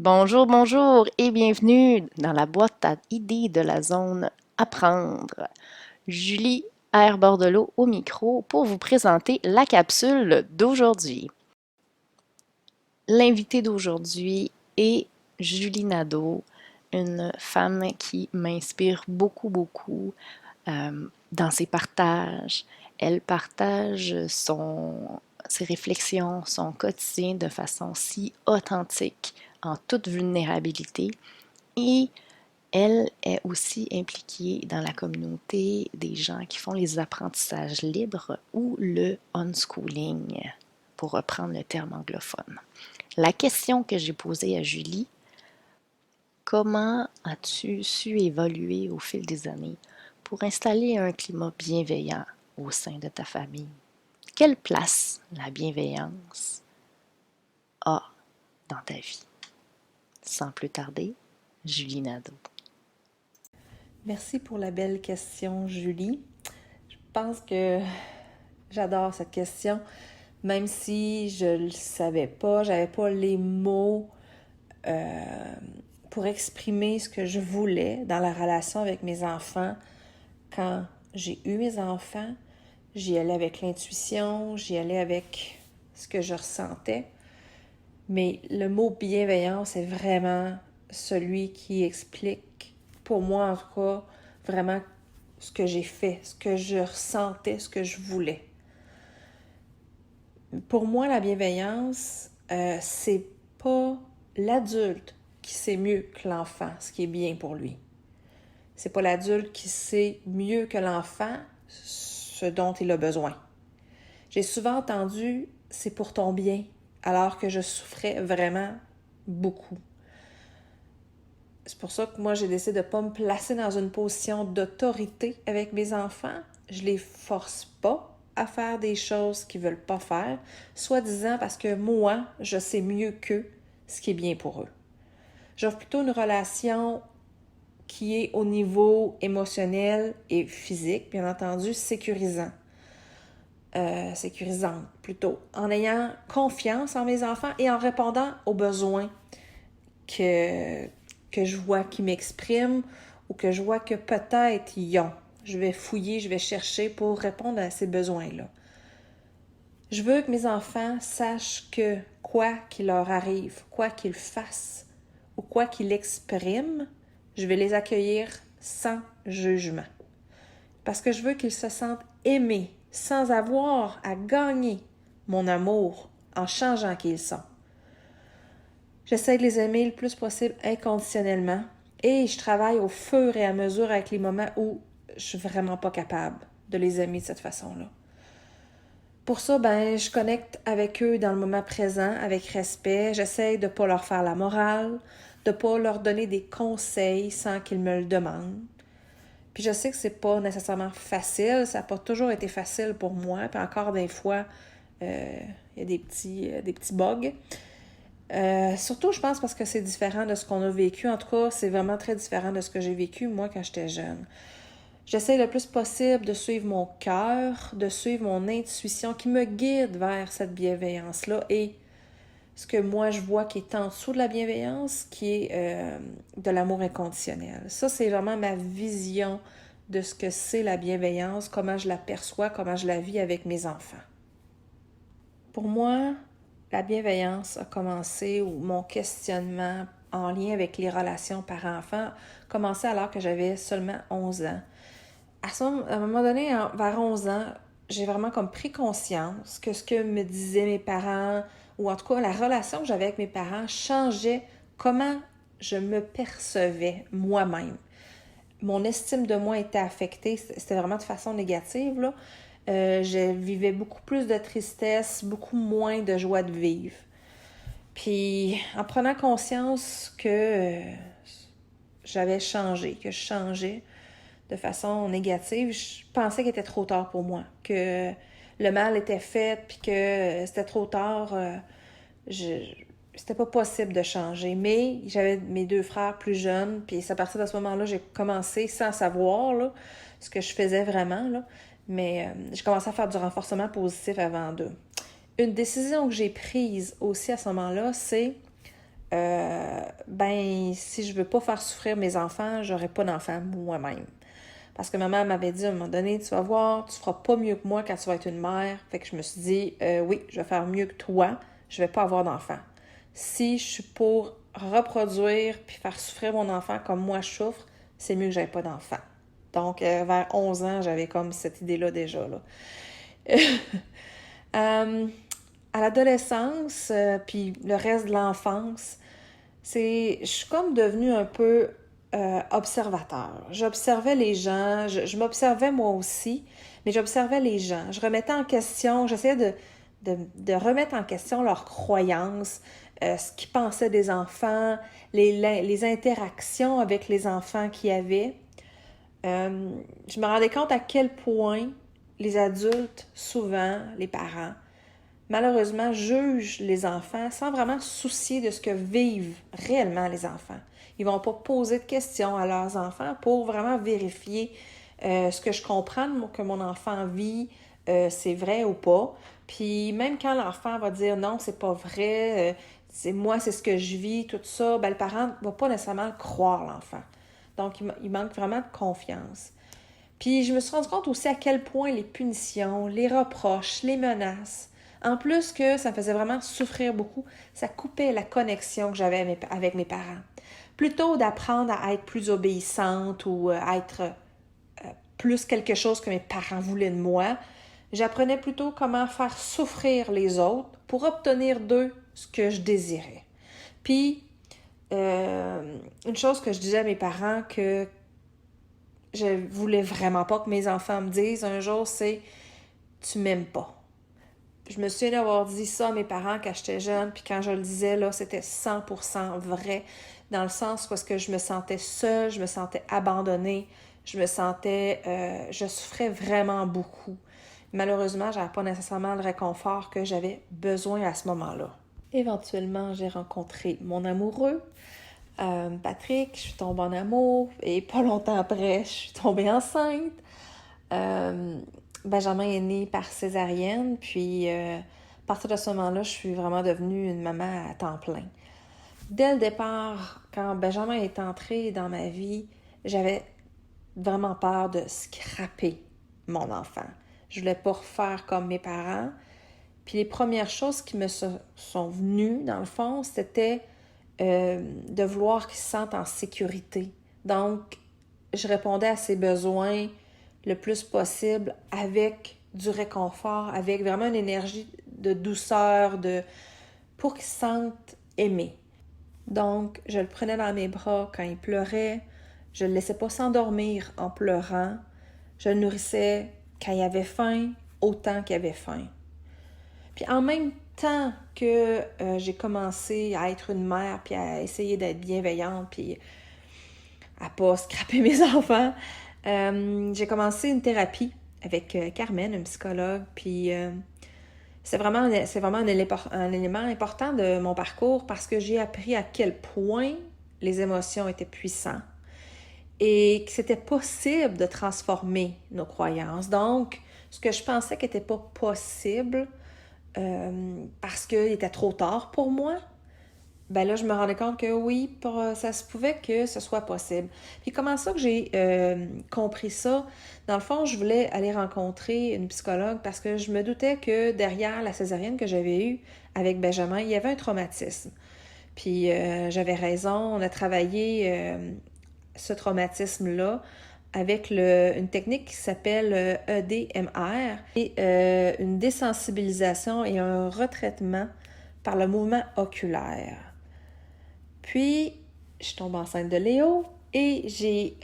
Bonjour, bonjour et bienvenue dans la boîte à idées de la zone Apprendre. Julie R. Bordelot au micro pour vous présenter la capsule d'aujourd'hui. L'invitée d'aujourd'hui est Julie Nadeau, une femme qui m'inspire beaucoup dans ses partages. Elle partage ses réflexions, son quotidien de façon si authentique, en toute vulnérabilité. Et elle est aussi impliquée dans la communauté des gens qui font les apprentissages libres ou le unschooling, pour reprendre le terme anglophone. La question que j'ai posée à Julie: comment as-tu su évoluer au fil des années pour installer un climat bienveillant au sein de ta famille? Quelle place la bienveillance a dans ta vie? Sans plus tarder, Julie Nadeau. Merci pour la belle question, Julie. Je pense que j'adore cette question, même si je ne le savais pas, j'avais pas les mots pour exprimer ce que je voulais dans la relation avec mes enfants. Quand j'ai eu mes enfants, j'y allais avec l'intuition, j'y allais avec ce que je ressentais. Mais le mot bienveillance est vraiment celui qui explique, pour moi en tout cas, vraiment ce que j'ai fait, ce que je ressentais, ce que je voulais. Pour moi, la bienveillance, c'est pas l'adulte qui sait mieux que l'enfant ce qui est bien pour lui. C'est pas l'adulte qui sait mieux que l'enfant ce dont il a besoin. J'ai souvent entendu « c'est pour ton bien », alors que je souffrais vraiment beaucoup. C'est pour ça que moi, j'ai décidé de ne pas me placer dans une position d'autorité avec mes enfants. Je les force pas à faire des choses qu'ils veulent pas faire, soi-disant parce que moi, je sais mieux qu'eux ce qui est bien pour eux. J'offre plutôt une relation qui est au niveau émotionnel et physique, bien entendu, sécurisante plutôt, en ayant confiance en mes enfants et en répondant aux besoins que je vois qu'ils m'expriment ou que je vois que peut-être ils ont. Je vais fouiller, je vais chercher pour répondre à ces besoins-là. Je veux que mes enfants sachent que quoi qu'il leur arrive, quoi qu'ils fassent ou quoi qu'ils expriment, je vais les accueillir sans jugement. Parce que je veux qu'ils se sentent aimés sans avoir à gagner mon amour en changeant qui ils sont. J'essaie de les aimer le plus possible inconditionnellement et je travaille au fur et à mesure avec les moments où je suis vraiment pas capable de les aimer de cette façon-là. Pour ça, je connecte avec eux dans le moment présent, avec respect. J'essaie de ne pas leur faire la morale, de ne pas leur donner des conseils sans qu'ils me le demandent. Puis je sais que c'est pas nécessairement facile, ça n'a pas toujours été facile pour moi. Puis encore des fois, il y a des petits bugs. Surtout, je pense, parce que c'est différent de ce qu'on a vécu. En tout cas, c'est vraiment très différent de ce que j'ai vécu, moi, quand j'étais jeune. J'essaie le plus possible de suivre mon cœur, de suivre mon intuition qui me guide vers cette bienveillance-là et ce que moi, je vois qui est en dessous de la bienveillance, qui est de l'amour inconditionnel. Ça, c'est vraiment ma vision de ce que c'est la bienveillance, comment je la perçois, comment je la vis avec mes enfants. Pour moi, la bienveillance a commencé, ou mon questionnement en lien avec les relations parents-enfants, a commencé alors que j'avais seulement 11 ans. À un moment donné, vers 11 ans, j'ai vraiment comme pris conscience que ce que me disaient mes parents, ou en tout cas la relation que j'avais avec mes parents, changeait comment je me percevais moi-même. Mon estime de moi était affectée, c'était vraiment de façon négative, là. Je vivais beaucoup plus de tristesse, beaucoup moins de joie de vivre. Puis, en prenant conscience que j'avais changé, que je changeais de façon négative, je pensais qu'il était trop tard pour moi, que le mal était fait, puis que c'était trop tard. C'était pas possible de changer. Mais j'avais mes deux frères plus jeunes, puis c'est à partir de ce moment-là, j'ai commencé sans savoir là, ce que je faisais vraiment. Là, mais j'ai commencé à faire du renforcement positif avant d'eux. Une décision que j'ai prise aussi à ce moment-là, c'est ben si je veux pas faire souffrir mes enfants, j'aurai pas d'enfants moi-même. Parce que maman m'avait dit à un moment donné, tu vas voir, tu feras pas mieux que moi quand tu vas être une mère. Fait que je me suis dit, oui, je vais faire mieux que toi, je vais pas avoir d'enfant. Si je suis pour reproduire puis faire souffrir mon enfant comme moi je souffre, c'est mieux que j'aie pas d'enfant. Donc, vers 11 ans, j'avais comme cette idée-là déjà, là. À l'adolescence, puis le reste de l'enfance, je suis comme devenue un peu observateur. J'observais les gens, je m'observais moi aussi, mais j'observais les gens. Je remettais en question, j'essayais de remettre en question leurs croyances, ce qu'ils pensaient des enfants, les interactions avec les enfants qu'il y avait. Je me rendais compte à quel point les adultes, souvent les parents, malheureusement, jugent les enfants sans vraiment se soucier de ce que vivent réellement les enfants. Ils ne vont pas poser de questions à leurs enfants pour vraiment vérifier ce que je comprends que mon enfant vit, c'est vrai ou pas. Puis même quand l'enfant va dire non, c'est pas vrai, c'est moi, c'est ce que je vis, tout ça, ben, le parent ne va pas nécessairement croire l'enfant. Donc, il manque vraiment de confiance. Puis je me suis rendu compte aussi à quel point les punitions, les reproches, les menaces, en plus que ça me faisait vraiment souffrir beaucoup, ça coupait la connexion que j'avais avec mes parents. Plutôt d'apprendre à être plus obéissante ou à être plus quelque chose que mes parents voulaient de moi, j'apprenais plutôt comment faire souffrir les autres pour obtenir d'eux ce que je désirais. Puis, une chose que je disais à mes parents que je voulais vraiment pas que mes enfants me disent un jour, c'est « tu m'aimes pas ». Je me souviens d'avoir dit ça à mes parents quand j'étais jeune, puis quand je le disais, là, c'était 100% vrai, dans le sens où est-ce que je me sentais seule, je me sentais abandonnée, je souffrais vraiment beaucoup. Malheureusement, j'avais pas nécessairement le réconfort que j'avais besoin à ce moment-là. Éventuellement, j'ai rencontré mon amoureux, Patrick, je suis tombée en amour, et pas longtemps après, je suis tombée enceinte. Benjamin est né par césarienne, puis à partir de ce moment-là, je suis vraiment devenue une maman à temps plein. Dès le départ, quand Benjamin est entré dans ma vie, j'avais vraiment peur de scraper mon enfant. Je voulais pas refaire comme mes parents. Puis les premières choses qui me sont venues, dans le fond, c'était de vouloir qu'il se sente en sécurité. Donc, je répondais à ses besoins le plus possible avec du réconfort, avec vraiment une énergie de douceur, pour qu'il se sente aimé. Donc, je le prenais dans mes bras quand il pleurait, je ne le laissais pas s'endormir en pleurant, je le nourrissais quand il avait faim, autant qu'il avait faim. Puis en même temps que j'ai commencé à être une mère, puis à essayer d'être bienveillante, puis à pas scraper mes enfants, j'ai commencé une thérapie avec Carmen, une psychologue, puis c'est vraiment un élément important de mon parcours parce que j'ai appris à quel point les émotions étaient puissantes et que c'était possible de transformer nos croyances. Donc, ce que je pensais qui n'était pas possible parce qu'il était trop tard pour moi, ben là, je me rendais compte que oui, ça se pouvait que ce soit possible. Puis comment ça que j'ai compris ça? Dans le fond, je voulais aller rencontrer une psychologue parce que je me doutais que derrière la césarienne que j'avais eue avec Benjamin, il y avait un traumatisme. Puis j'avais raison, on a travaillé ce traumatisme-là avec une technique qui s'appelle EDMR, et une désensibilisation et un retraitement par le mouvement oculaire. Puis, je tombe enceinte de Léo et j'ai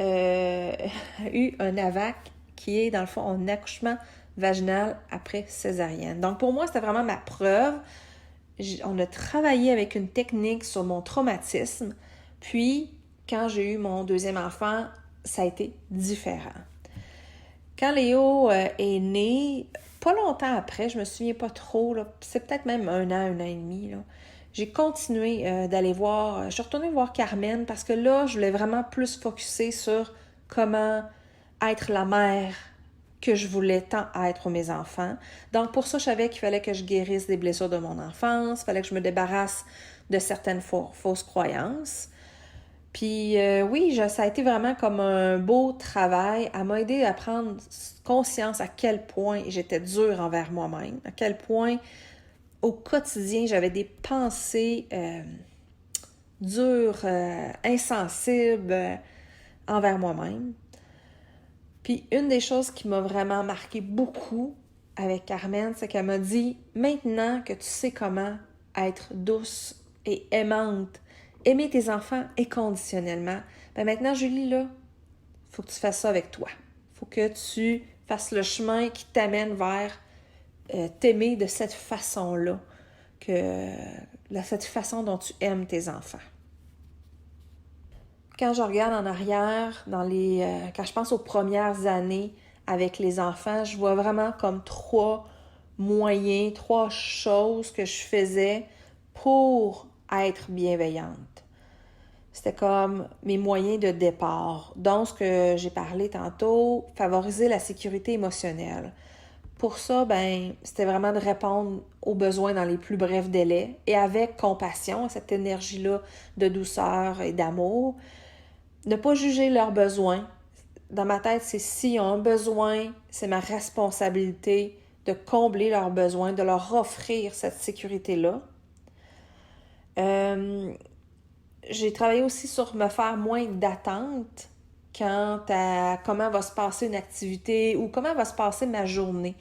eu un AVAC qui est, dans le fond, un accouchement vaginal après césarienne. Donc, pour moi, c'était vraiment ma preuve. On a travaillé avec une technique sur mon traumatisme. Puis, quand j'ai eu mon deuxième enfant, ça a été différent. Quand Léo est né, pas longtemps après, je me souviens pas trop, là, c'est peut-être même un an et demi, là, j'ai continué d'aller voir, je suis retournée voir Carmen parce que là, je voulais vraiment plus focusser sur comment être la mère que je voulais tant être pour mes enfants. Donc pour ça, je savais qu'il fallait que je guérisse des blessures de mon enfance, il fallait que je me débarrasse de certaines fausses croyances. Puis oui, ça a été vraiment comme un beau travail. Elle m'a aidé à prendre conscience à quel point j'étais dure envers moi-même, à quel point au quotidien j'avais des pensées dures, insensibles envers moi-même. Puis une des choses qui m'a vraiment marqué beaucoup avec Carmen, c'est qu'elle m'a dit, maintenant que tu sais comment être douce et aimante, aimer tes enfants inconditionnellement, ben maintenant Julie, là, faut que tu fasses ça avec toi. Faut que tu fasses le chemin qui t'amène vers t'aimer de cette façon-là, cette façon dont tu aimes tes enfants. Quand je regarde en arrière, quand je pense aux premières années avec les enfants, je vois vraiment comme trois choses que je faisais pour être bienveillante. C'était comme mes moyens de départ. Donc, ce que j'ai parlé tantôt, favoriser la sécurité émotionnelle. Pour ça, c'était vraiment de répondre aux besoins dans les plus brefs délais et avec compassion, cette énergie-là de douceur et d'amour. Ne pas juger leurs besoins. Dans ma tête, c'est s'ils ont un besoin, c'est ma responsabilité de combler leurs besoins, de leur offrir cette sécurité-là. J'ai travaillé aussi sur me faire moins d'attentes quant à comment va se passer une activité ou comment va se passer ma journée.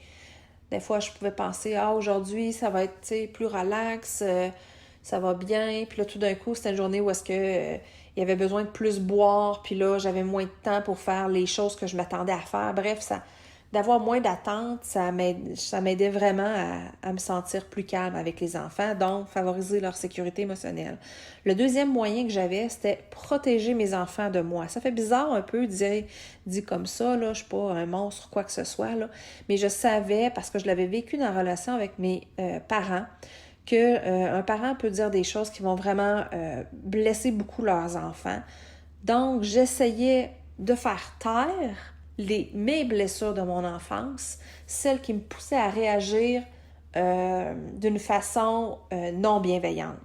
Des fois, je pouvais penser, aujourd'hui, ça va être plus relax, ça va bien. Puis là, tout d'un coup, c'était une journée où est-ce que il y avait besoin de plus boire. Puis là, j'avais moins de temps pour faire les choses que je m'attendais à faire. Bref, d'avoir moins d'attentes, ça m'aidait vraiment à me sentir plus calme avec les enfants, donc favoriser leur sécurité émotionnelle. Le deuxième moyen que j'avais, c'était protéger mes enfants de moi. Ça fait bizarre un peu dit comme ça, là, je suis pas un monstre, quoi que ce soit, là, mais je savais, parce que je l'avais vécu dans la relation avec mes parents, qu'un parent peut dire des choses qui vont vraiment blesser beaucoup leurs enfants. Donc, j'essayais de faire taire mes blessures de mon enfance, celles qui me poussaient à réagir d'une façon non bienveillante.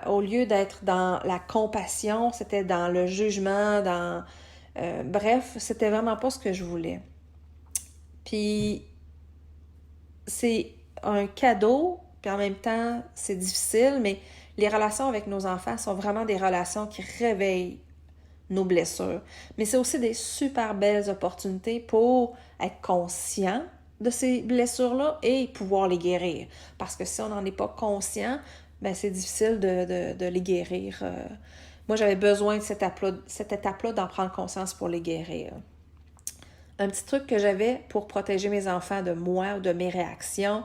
Au lieu d'être dans la compassion, c'était dans le jugement, bref, c'était vraiment pas ce que je voulais. Puis, c'est un cadeau, puis en même temps, c'est difficile, mais les relations avec nos enfants sont vraiment des relations qui réveillent nos blessures. Mais c'est aussi des super belles opportunités pour être conscient de ces blessures-là et pouvoir les guérir. Parce que si on n'en est pas conscient, c'est difficile de les guérir. Moi, j'avais besoin de cette étape-là d'en prendre conscience pour les guérir. Un petit truc que j'avais pour protéger mes enfants de moi ou de mes réactions,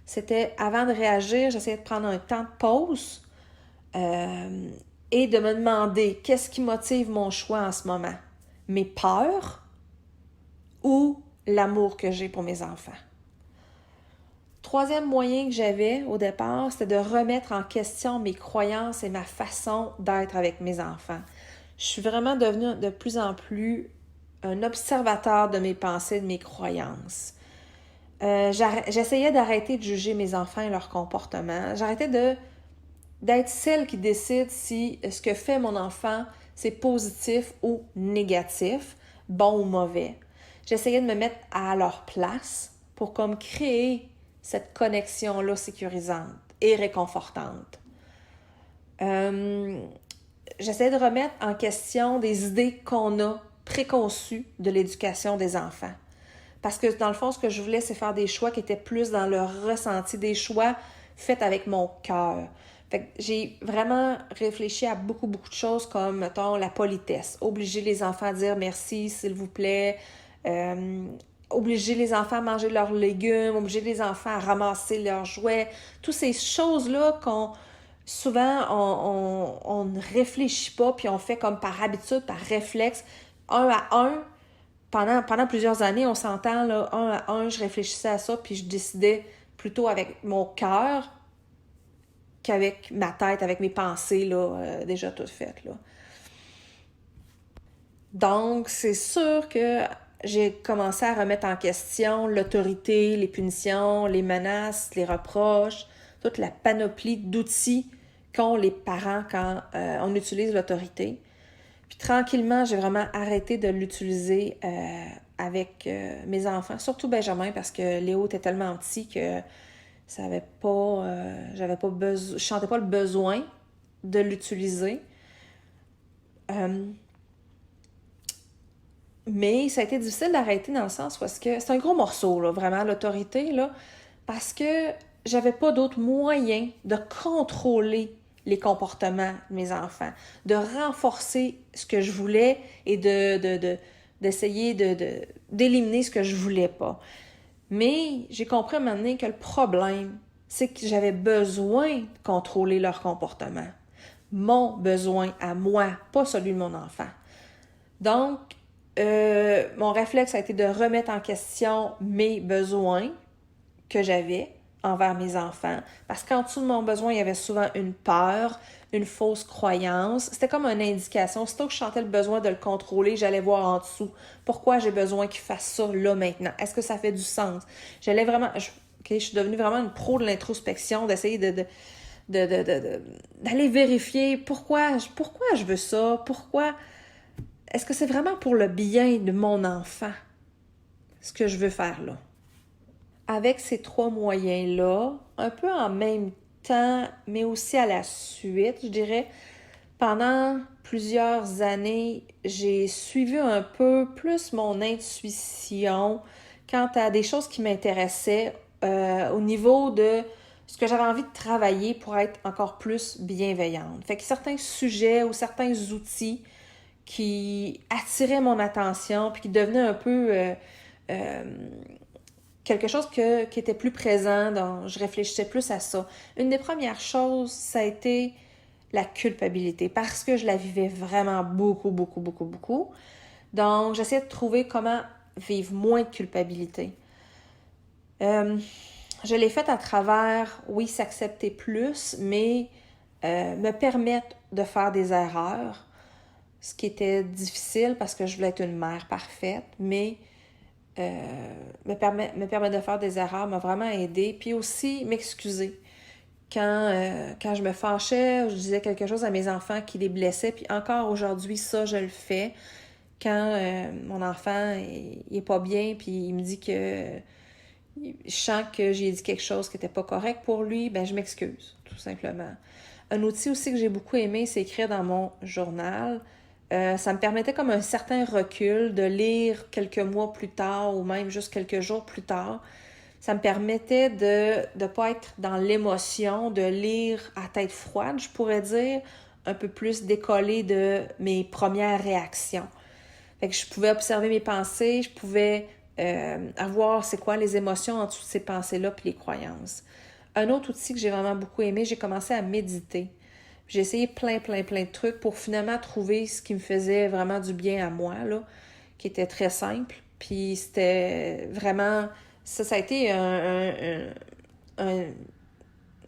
c'était avant de réagir, j'essayais de prendre un temps de pause et de me demander qu'est-ce qui motive mon choix en ce moment. Mes peurs ou l'amour que j'ai pour mes enfants. Troisième moyen que j'avais au départ, c'était de remettre en question mes croyances et ma façon d'être avec mes enfants. Je suis vraiment devenue de plus en plus un observateur de mes pensées et de mes croyances. J'essayais d'arrêter de juger mes enfants et leur comportement. J'arrêtais d'être celle qui décide si ce que fait mon enfant, c'est positif ou négatif, bon ou mauvais. J'essayais de me mettre à leur place pour comme créer cette connexion-là sécurisante et réconfortante. J'essayais de remettre en question des idées qu'on a préconçues de l'éducation des enfants. Parce que dans le fond, ce que je voulais, c'est faire des choix qui étaient plus dans leur ressenti, des choix faits avec mon cœur. Fait que j'ai vraiment réfléchi à beaucoup de choses comme, mettons, la politesse. Obliger les enfants à dire merci, s'il vous plaît. Obliger les enfants à manger leurs légumes. Obliger les enfants à ramasser leurs jouets. Toutes ces choses-là souvent, on ne réfléchit pas, puis on fait comme par habitude, par réflexe, un à un. Pendant plusieurs années, on s'entend, là, un à un, je réfléchissais à ça, puis je décidais plutôt avec mon cœur qu'avec ma tête, avec mes pensées là, déjà toutes faites. Là. Donc, c'est sûr que j'ai commencé à remettre en question l'autorité, les punitions, les menaces, les reproches, toute la panoplie d'outils qu'ont les parents quand on utilise l'autorité. Puis tranquillement, j'ai vraiment arrêté de l'utiliser avec mes enfants, surtout Benjamin, parce que Léo était tellement petit que ça avait pas, je sentais pas le besoin de l'utiliser. Mais ça a été difficile d'arrêter dans le sens parce que c'est un gros morceau, là, vraiment, l'autorité, là, parce que j'avais pas d'autre moyen de contrôler les comportements de mes enfants, de renforcer ce que je voulais et d'essayer d'éliminer ce que je voulais pas. Mais j'ai compris à un moment donné que le problème, c'est que j'avais besoin de contrôler leur comportement. Mon besoin à moi, pas celui de mon enfant. Donc, mon réflexe a été de remettre en question mes besoins que j'avais envers mes enfants. Parce qu'en dessous de mon besoin, il y avait souvent une peur, une fausse croyance. C'était comme une indication. Aussitôt que je sentais le besoin de le contrôler, j'allais voir en dessous. Pourquoi j'ai besoin qu'il fasse ça là maintenant? Est-ce que ça fait du sens? J'allais vraiment... je suis devenue vraiment une pro de l'introspection, d'essayer d'aller vérifier pourquoi je veux ça, pourquoi... Est-ce que c'est vraiment pour le bien de mon enfant, ce que je veux faire là? Avec ces 3 moyens-là, un peu en même temps, mais aussi à la suite, je dirais, pendant plusieurs années, j'ai suivi un peu plus mon intuition quant à des choses qui m'intéressaient au niveau de ce que j'avais envie de travailler pour être encore plus bienveillante. Fait que certains sujets ou certains outils qui attiraient mon attention puis qui devenaient un peu euh, quelque chose qui était plus présent, donc je réfléchissais plus à ça. Une des premières choses, ça a été la culpabilité, parce que je la vivais vraiment beaucoup, beaucoup, beaucoup, beaucoup. Donc, j'essayais de trouver comment vivre moins de culpabilité. Je l'ai fait à travers, oui, s'accepter plus, mais me permettre de faire des erreurs, ce qui était difficile parce que je voulais être une mère parfaite, mais me permettre de faire des erreurs m'a vraiment aidée. Puis aussi m'excuser. Quand je me fâchais, je disais quelque chose à mes enfants qui les blessait, puis encore aujourd'hui, ça, je le fais. Quand mon enfant il est pas bien, puis il me dit que je sens que j'ai dit quelque chose qui n'était pas correct pour lui, ben je m'excuse, tout simplement. Un outil aussi que j'ai beaucoup aimé, c'est écrire dans mon journal. Ça me permettait comme un certain recul de lire quelques mois plus tard ou même juste quelques jours plus tard. Ça me permettait de ne pas être dans l'émotion, de lire à tête froide, je pourrais dire, un peu plus décollé de mes premières réactions. Fait que je pouvais observer mes pensées, je pouvais avoir c'est quoi les émotions en dessous de ces pensées-là puis les croyances. Un autre outil que j'ai vraiment beaucoup aimé, j'ai commencé à méditer. J'ai essayé plein de trucs pour finalement trouver ce qui me faisait vraiment du bien à moi, là, qui était très simple. Puis c'était vraiment... Ça a été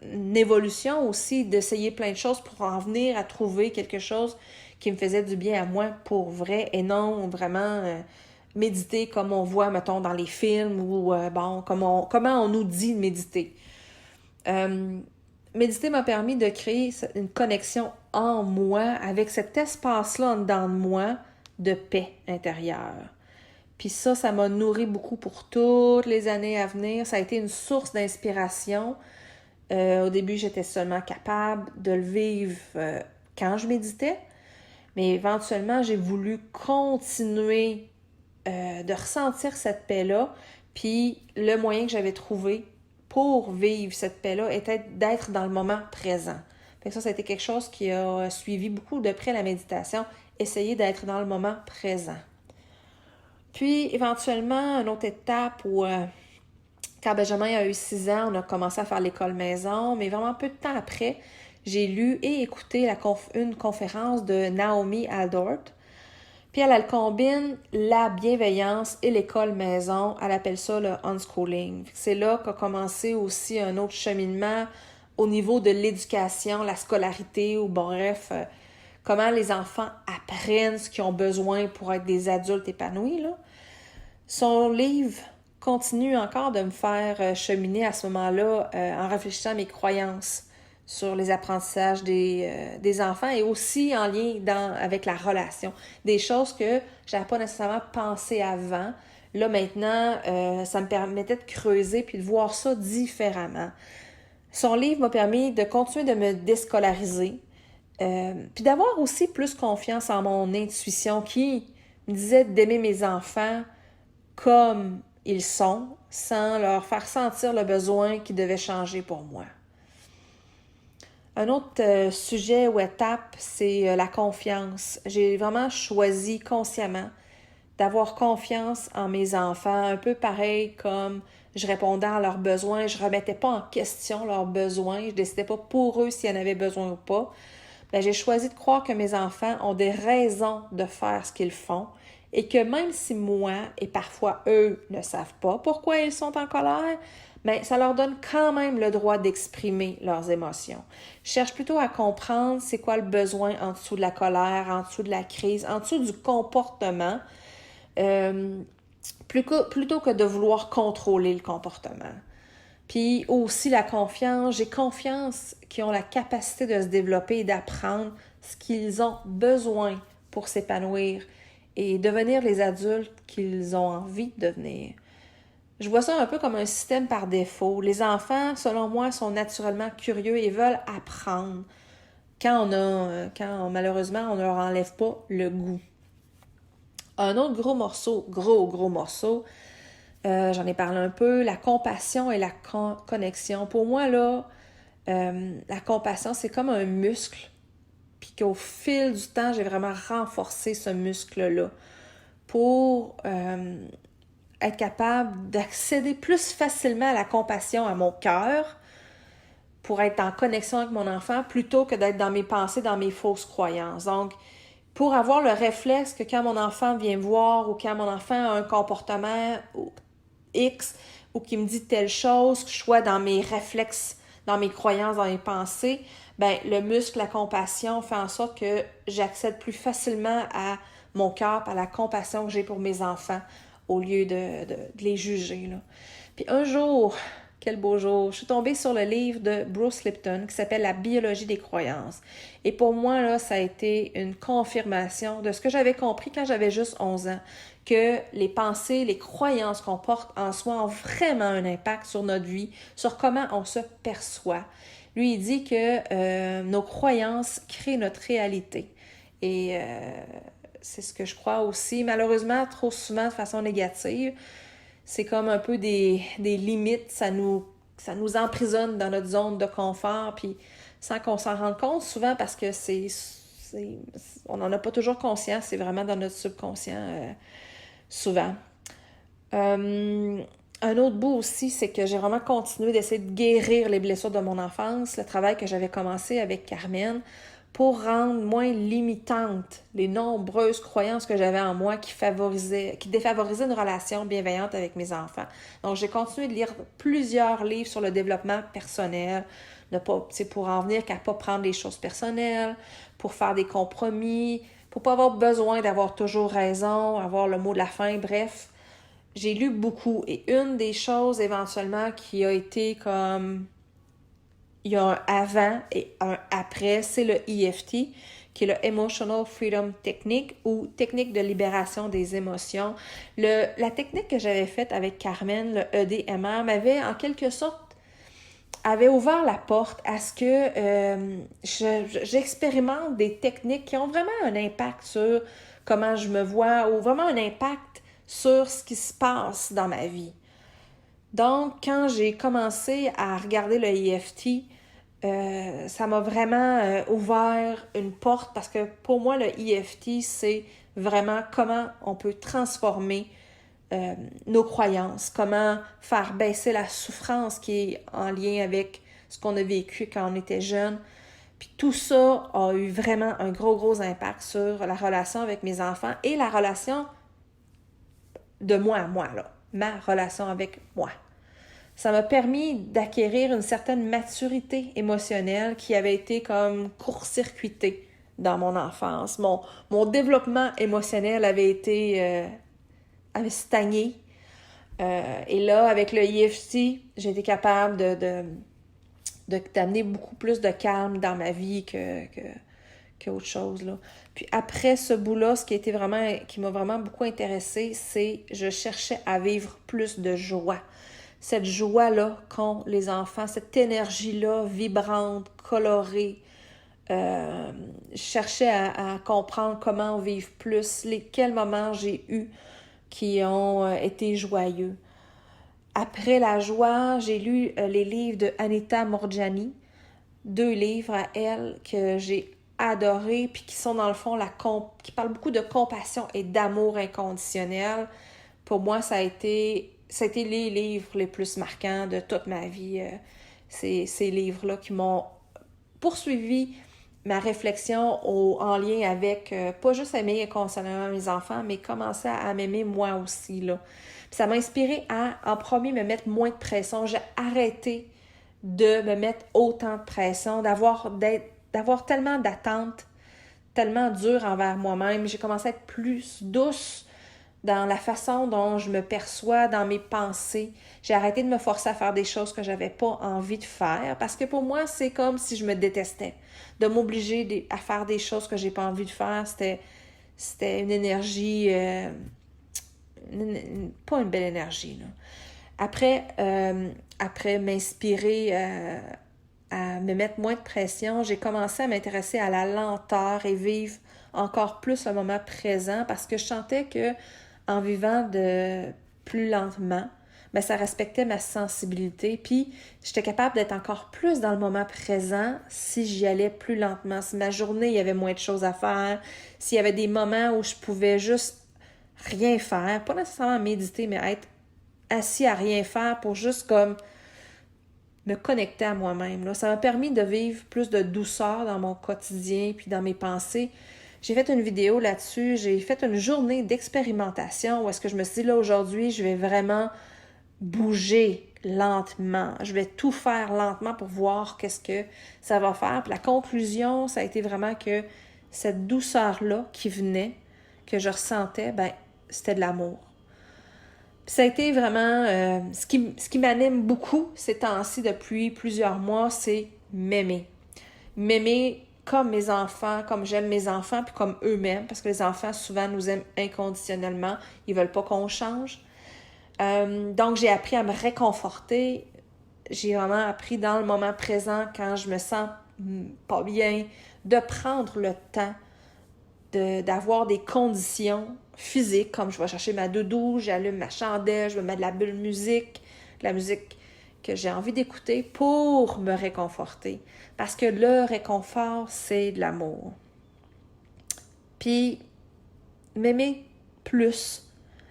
une évolution aussi d'essayer plein de choses pour en venir à trouver quelque chose qui me faisait du bien à moi pour vrai et non vraiment méditer comme on voit, mettons, dans les films ou, comment on nous dit de méditer. Méditer m'a permis de créer une connexion en moi avec cet espace-là en dedans de moi de paix intérieure. Puis ça m'a nourri beaucoup pour toutes les années à venir. Ça a été une source d'inspiration. Au début, j'étais seulement capable de le vivre quand je méditais. Mais éventuellement, j'ai voulu continuer de ressentir cette paix-là. Puis le moyen que j'avais trouvé pour vivre cette paix-là était d'être dans le moment présent. Fait que ça a été quelque chose qui a suivi beaucoup de près la méditation. Essayer d'être dans le moment présent. Puis, éventuellement, une autre étape où, quand Benjamin a eu 6 ans, on a commencé à faire l'école maison, mais vraiment peu de temps après, j'ai lu et écouté une conférence de Naomi Aldort. Puis elle combine la bienveillance et l'école maison. Elle appelle ça le unschooling. C'est là qu'a commencé aussi un autre cheminement au niveau de l'éducation, la scolarité, ou bon, bref... comment les enfants apprennent ce qu'ils ont besoin pour être des adultes épanouis, là. Son livre continue encore de me faire cheminer à ce moment-là en réfléchissant à mes croyances sur les apprentissages des enfants et aussi en lien avec la relation. Des choses que je n'avais pas nécessairement pensé avant. Là, maintenant, ça me permettait de creuser puis de voir ça différemment. Son livre m'a permis de continuer de me déscolariser, puis d'avoir aussi plus confiance en mon intuition qui me disait d'aimer mes enfants comme ils sont, sans leur faire sentir le besoin qui devait changer pour moi. Un autre sujet ou étape, c'est la confiance. J'ai vraiment choisi consciemment d'avoir confiance en mes enfants, un peu pareil comme je répondais à leurs besoins, je ne remettais pas en question leurs besoins, je ne décidais pas pour eux s'ils en avaient besoin ou pas. Bien, j'ai choisi de croire que mes enfants ont des raisons de faire ce qu'ils font et que même si moi et parfois eux ne savent pas pourquoi ils sont en colère, bien, ça leur donne quand même le droit d'exprimer leurs émotions. Je cherche plutôt à comprendre c'est quoi le besoin en dessous de la colère, en dessous de la crise, en dessous du comportement, plutôt que de vouloir contrôler le comportement. Puis aussi la confiance, j'ai confiance qu'ils ont la capacité de se développer et d'apprendre ce qu'ils ont besoin pour s'épanouir et devenir les adultes qu'ils ont envie de devenir. Je vois ça un peu comme un système par défaut. Les enfants, selon moi, sont naturellement curieux et veulent apprendre quand malheureusement on ne leur enlève pas le goût. Un autre gros morceau, j'en ai parlé un peu, la compassion et la connexion. Pour moi, là, la compassion, c'est comme un muscle, puis qu'au fil du temps, j'ai vraiment renforcé ce muscle-là pour être capable d'accéder plus facilement à la compassion à mon cœur, pour être en connexion avec mon enfant, plutôt que d'être dans mes pensées, dans mes fausses croyances. Donc, pour avoir le réflexe que quand mon enfant vient me voir ou quand mon enfant a un comportement X ou qui me dit telle chose, que je sois dans mes réflexes, dans mes croyances, dans mes pensées, ben le muscle, la compassion fait en sorte que j'accède plus facilement à mon cœur, à la compassion que j'ai pour mes enfants au lieu de les juger, là. Puis un jour, quel beau jour, je suis tombée sur le livre de Bruce Lipton qui s'appelle La biologie des croyances. Et pour moi, là, ça a été une confirmation de ce que j'avais compris quand j'avais juste 11 ans, que les pensées, les croyances qu'on porte en soi ont vraiment un impact sur notre vie, sur comment on se perçoit. Lui, il dit que nos croyances créent notre réalité. Et c'est ce que je crois aussi, malheureusement, trop souvent de façon négative. C'est comme un peu des limites, ça nous emprisonne dans notre zone de confort, puis sans qu'on s'en rende compte, souvent parce que on n'en a pas toujours conscience, c'est vraiment dans notre subconscient, souvent. Un autre bout aussi, c'est que j'ai vraiment continué d'essayer de guérir les blessures de mon enfance, le travail que j'avais commencé avec Carmen, pour rendre moins limitantes les nombreuses croyances que j'avais en moi qui défavorisaient une relation bienveillante avec mes enfants. Donc, j'ai continué de lire plusieurs livres sur le développement personnel, pour en venir qu'à ne pas prendre les choses personnelles, pour faire des compromis, pour ne pas avoir besoin d'avoir toujours raison, avoir le mot de la fin, bref. J'ai lu beaucoup et une des choses éventuellement qui a été comme... Il y a un avant et un après, c'est le EFT, qui est le Emotional Freedom Technique ou technique de libération des émotions. La technique que j'avais faite avec Carmen, le EDMR, m'avait en quelque sorte avait ouvert la porte à ce que j'expérimente des techniques qui ont vraiment un impact sur comment je me vois ou vraiment un impact sur ce qui se passe dans ma vie. Donc, quand j'ai commencé à regarder le EFT, ça m'a vraiment ouvert une porte parce que pour moi, le EFT, c'est vraiment comment on peut transformer nos croyances, comment faire baisser la souffrance qui est en lien avec ce qu'on a vécu quand on était jeune. Puis tout ça a eu vraiment un gros impact sur la relation avec mes enfants et la relation de moi à moi, là, ma relation avec moi. Ça m'a permis d'acquérir une certaine maturité émotionnelle qui avait été comme court-circuitée dans mon enfance. Mon développement émotionnel avait stagné. Et là, avec le EFT, j'ai été capable d'amener beaucoup plus de calme dans ma vie qu'autre chose, là. Puis après ce bout-là, qui m'a vraiment beaucoup intéressée, c'est je cherchais à vivre plus de joie. Cette joie-là qu'ont les enfants, cette énergie-là vibrante, colorée. Je cherchais à comprendre comment vivre plus, quels moments j'ai eus qui ont été joyeux. Après la joie, j'ai lu les livres de Anita Moorjani, 2 livres à elle que j'ai adorés, puis qui sont dans le fond qui parlent beaucoup de compassion et d'amour inconditionnel. Pour moi, ça a été les livres les plus marquants de toute ma vie. Ces livres-là qui m'ont poursuivi ma réflexion en lien avec pas juste aimer concernant mes enfants, mais commencer à m'aimer moi aussi, là. Puis ça m'a inspiré à, en premier, me mettre moins de pression. J'ai arrêté de me mettre autant de pression, d'avoir tellement d'attentes, tellement dures envers moi-même. J'ai commencé à être plus douce dans la façon dont je me perçois, dans mes pensées. J'ai arrêté de me forcer à faire des choses que j'avais pas envie de faire, parce que pour moi, c'est comme si je me détestais. De m'obliger à faire des choses que j'ai pas envie de faire, c'était une énergie... pas une belle énergie, là. Après m'inspirer à me mettre moins de pression, j'ai commencé à m'intéresser à la lenteur et vivre encore plus le moment présent, parce que je sentais que en vivant de plus lentement, ben ça respectait ma sensibilité, puis j'étais capable d'être encore plus dans le moment présent si j'y allais plus lentement. Si ma journée, il y avait moins de choses à faire, s'il y avait des moments où je pouvais juste rien faire, pas nécessairement méditer, mais être assis à rien faire pour juste comme me connecter à moi-même, là. Ça m'a permis de vivre plus de douceur dans mon quotidien puis dans mes pensées. J'ai fait une vidéo là-dessus, j'ai fait une journée d'expérimentation où est-ce que je me suis dit, là, aujourd'hui, je vais vraiment bouger lentement. Je vais tout faire lentement pour voir qu'est-ce que ça va faire. Puis la conclusion, ça a été vraiment que cette douceur-là qui venait, que je ressentais, ben c'était de l'amour. Puis ça a été vraiment... ce qui m'anime beaucoup ces temps-ci depuis plusieurs mois, c'est m'aimer. M'aimer comme mes enfants, comme j'aime mes enfants, puis comme eux-mêmes, parce que les enfants, souvent, nous aiment inconditionnellement. Ils veulent pas qu'on change. Donc, j'ai appris à me réconforter. J'ai vraiment appris dans le moment présent, quand je me sens pas bien, de prendre le temps d'avoir des conditions physiques, comme je vais chercher ma doudou, j'allume ma chandelle, je me mets de la bulle musique, de la musique que j'ai envie d'écouter pour me réconforter. Parce que le réconfort, c'est de l'amour. Puis, m'aimer plus,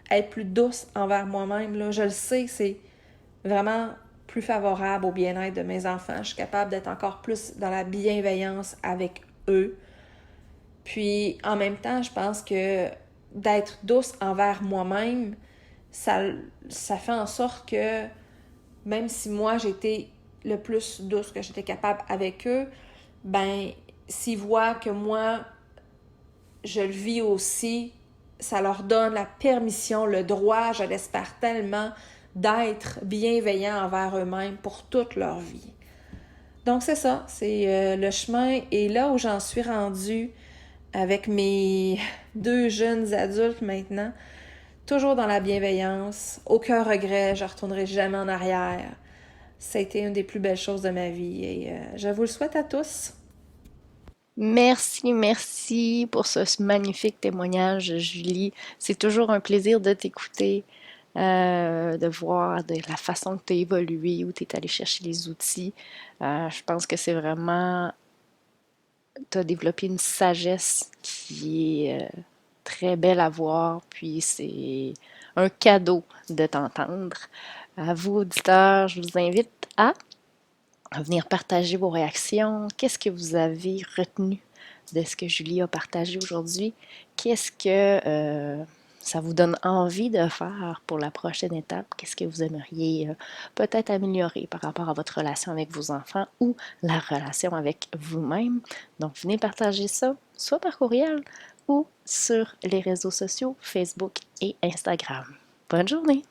être plus douce envers moi-même, là, je le sais, c'est vraiment plus favorable au bien-être de mes enfants. Je suis capable d'être encore plus dans la bienveillance avec eux. Puis, en même temps, je pense que d'être douce envers moi-même, ça fait en sorte que même si moi, j'étais le plus douce que j'étais capable avec eux, ben, s'ils voient que moi, je le vis aussi, ça leur donne la permission, le droit, je l'espère tellement, d'être bienveillants envers eux-mêmes pour toute leur vie. Donc, c'est ça, c'est le chemin. Et là où j'en suis rendue avec mes 2 jeunes adultes maintenant, toujours dans la bienveillance, aucun regret, je ne retournerai jamais en arrière. Ça a été une des plus belles choses de ma vie et je vous le souhaite à tous. Merci, merci pour ce magnifique témoignage, Julie. C'est toujours un plaisir de t'écouter, de voir de la façon que tu as évolué, où tu es allé chercher les outils. Je pense que c'est vraiment, tu as développé une sagesse qui est très belle à voir, puis c'est un cadeau de t'entendre. À vous, auditeurs, je vous invite à venir partager vos réactions. Qu'est-ce que vous avez retenu de ce que Julie a partagé aujourd'hui? Qu'est-ce que ça vous donne envie de faire pour la prochaine étape? Qu'est-ce que vous aimeriez peut-être améliorer par rapport à votre relation avec vos enfants ou la relation avec vous-même? Donc, venez partager ça, soit par courriel ou sur les réseaux sociaux Facebook et Instagram. Bonne journée!